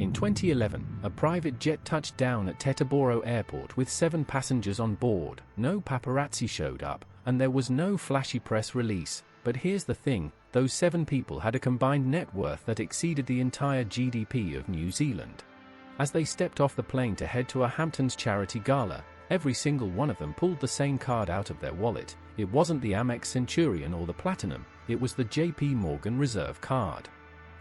In 2011, a private jet touched down at Teterboro Airport with 7 passengers on board. No paparazzi showed up, and there was no flashy press release. But here's the thing, those 7 people had a combined net worth that exceeded the entire GDP of New Zealand. As they stepped off the plane to head to a Hamptons charity gala, every single one of them pulled the same card out of their wallet. It wasn't the Amex Centurion or the Platinum, it was the JP Morgan Reserve card.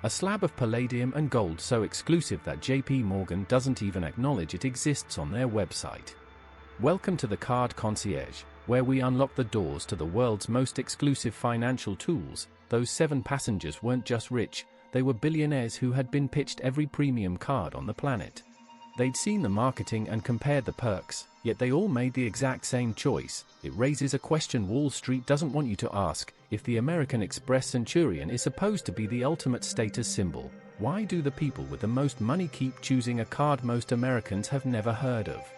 A slab of palladium and gold so exclusive that JP Morgan doesn't even acknowledge it exists on their website. Welcome to the Card Concierge, where we unlock the doors to the world's most exclusive financial tools. Those 7 passengers weren't just rich, they were billionaires who had been pitched every premium card on the planet. They'd seen the marketing and compared the perks, yet they all made the exact same choice. It raises a question Wall Street doesn't want you to ask. If the American Express Centurion is supposed to be the ultimate status symbol, why do the people with the most money keep choosing a card most Americans have never heard of?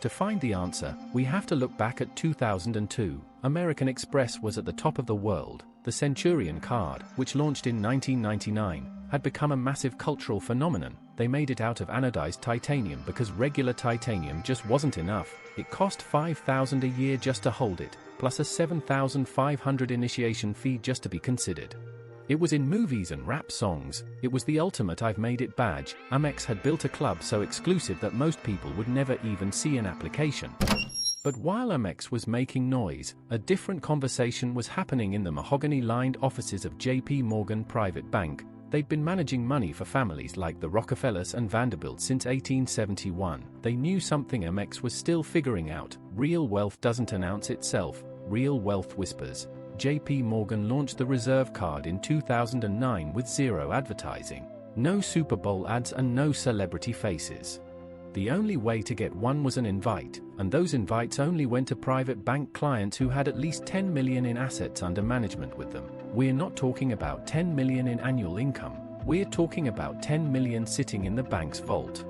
To find the answer, we have to look back at 2002. American Express was at the top of the world. The Centurion card, which launched in 1999, had become a massive cultural phenomenon. They made it out of anodized titanium because regular titanium just wasn't enough. It cost $5,000 a year just to hold it, plus a $7,500 initiation fee just to be considered. It was in movies and rap songs. It was the ultimate "I've made it" badge. Amex had built a club so exclusive that most people would never even see an application. But while Amex was making noise, a different conversation was happening in the mahogany-lined offices of JP Morgan Private Bank. They'd been managing money for families like the Rockefellers and Vanderbilt since 1871. They knew something Amex was still figuring out. Real wealth doesn't announce itself, real wealth whispers. JP Morgan launched the Reserve card in 2009 with zero advertising. No Super Bowl ads and no celebrity faces. The only way to get one was an invite, and those invites only went to private bank clients who had at least 10 million in assets under management with them. We're not talking about 10 million in annual income, we're talking about 10 million sitting in the bank's vault.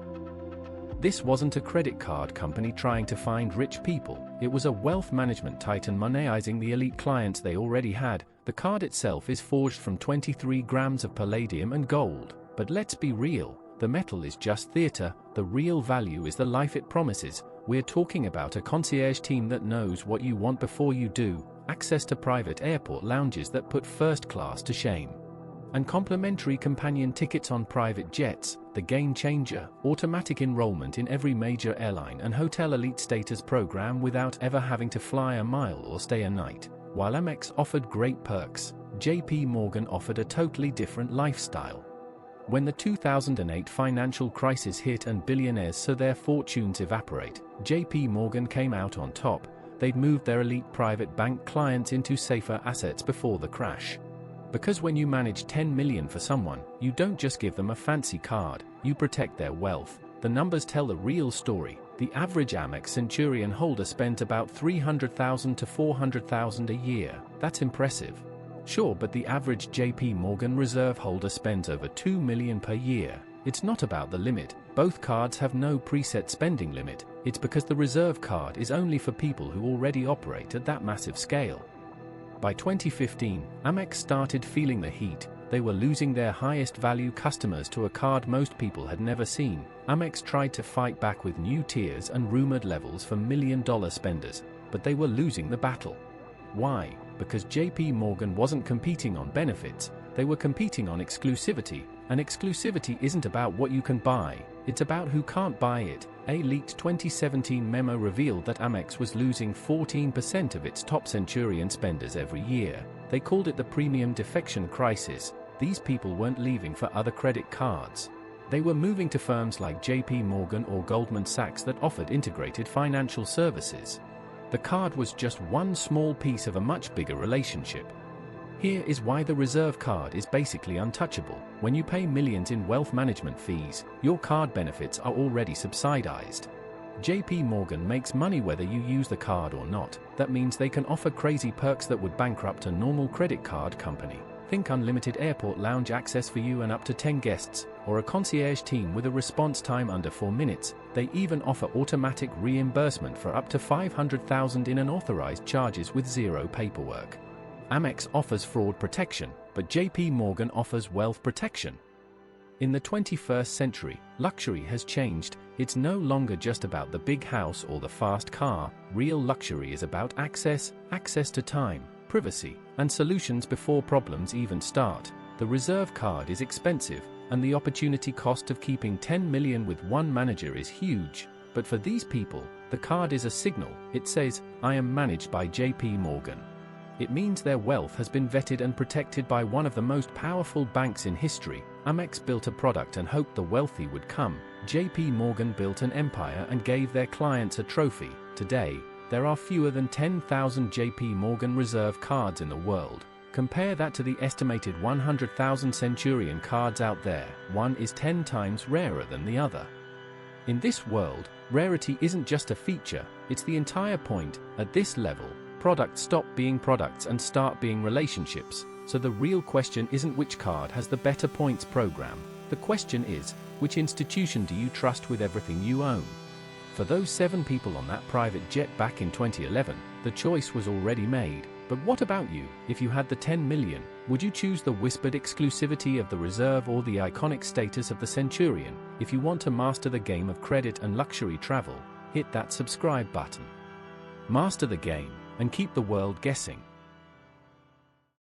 This wasn't a credit card company trying to find rich people, it was a wealth management titan monetizing the elite clients they already had. The card itself is forged from 23 grams of palladium and gold, but let's be real. The metal is just theater, the real value is the life it promises. We're talking about a concierge team that knows what you want before you do, access to private airport lounges that put first class to shame, and complimentary companion tickets on private jets, the game changer, automatic enrollment in every major airline and hotel elite status program without ever having to fly a mile or stay a night. While Amex offered great perks, JP Morgan offered a totally different lifestyle. When the 2008 financial crisis hit and billionaires saw their fortunes evaporate, JP Morgan came out on top. They'd moved their elite private bank clients into safer assets before the crash. Because when you manage 10 million for someone, you don't just give them a fancy card, you protect their wealth. The numbers tell the real story. The average Amex Centurion holder spent about $300,000 to $400,000 a year. That's impressive. Sure, but the average JP Morgan Reserve holder spends over $2 million per year. It's not about the limit. Both cards have no preset spending limit. It's because the Reserve card is only for people who already operate at that massive scale. By 2015, Amex started feeling the heat. They were losing their highest value customers to a card most people had never seen. Amex tried to fight back with new tiers and rumored levels for million-dollar spenders, but they were losing the battle. Why? Because JP Morgan wasn't competing on benefits, they were competing on exclusivity, and exclusivity isn't about what you can buy, it's about who can't buy it. A leaked 2017 memo revealed that Amex was losing 14% of its top Centurion spenders every year. They called it the Premium Defection crisis. These people weren't leaving for other credit cards. They were moving to firms like JP Morgan or Goldman Sachs that offered integrated financial services. The card was just one small piece of a much bigger relationship. Here is why the Reserve card is basically untouchable. When you pay millions in wealth management fees, your card benefits are already subsidized. JP Morgan makes money whether you use the card or not. That means they can offer crazy perks that would bankrupt a normal credit card company. Think unlimited airport lounge access for you and up to 10 guests, or a concierge team with a response time under 4 minutes. They even offer automatic reimbursement for up to $500,000 in unauthorized charges with zero paperwork. Amex offers fraud protection, but JP Morgan offers wealth protection. In the 21st century, luxury has changed. It's no longer just about the big house or the fast car. Real luxury is about access to time, privacy, and solutions before problems even start. The Reserve card is expensive, and the opportunity cost of keeping 10 million with one manager is huge. But for these people, the card is a signal. It says, "I am managed by JP Morgan." It means their wealth has been vetted and protected by one of the most powerful banks in history. Amex built a product and hoped the wealthy would come. JP Morgan built an empire and gave their clients a trophy. Today, there are fewer than 10,000 JP Morgan Reserve cards in the world. Compare that to the estimated 100,000 Centurion cards out there. One is 10 times rarer than the other. In this world, rarity isn't just a feature, it's the entire point. At this level, products stop being products and start being relationships. So the real question isn't which card has the better points program. The question is, which institution do you trust with everything you own? For those 7 people on that private jet back in 2011, the choice was already made. But what about you? If you had the 10 million, would you choose the whispered exclusivity of the Reserve or the iconic status of the Centurion? If you want to master the game of credit and luxury travel, hit that subscribe button. Master the game and keep the world guessing.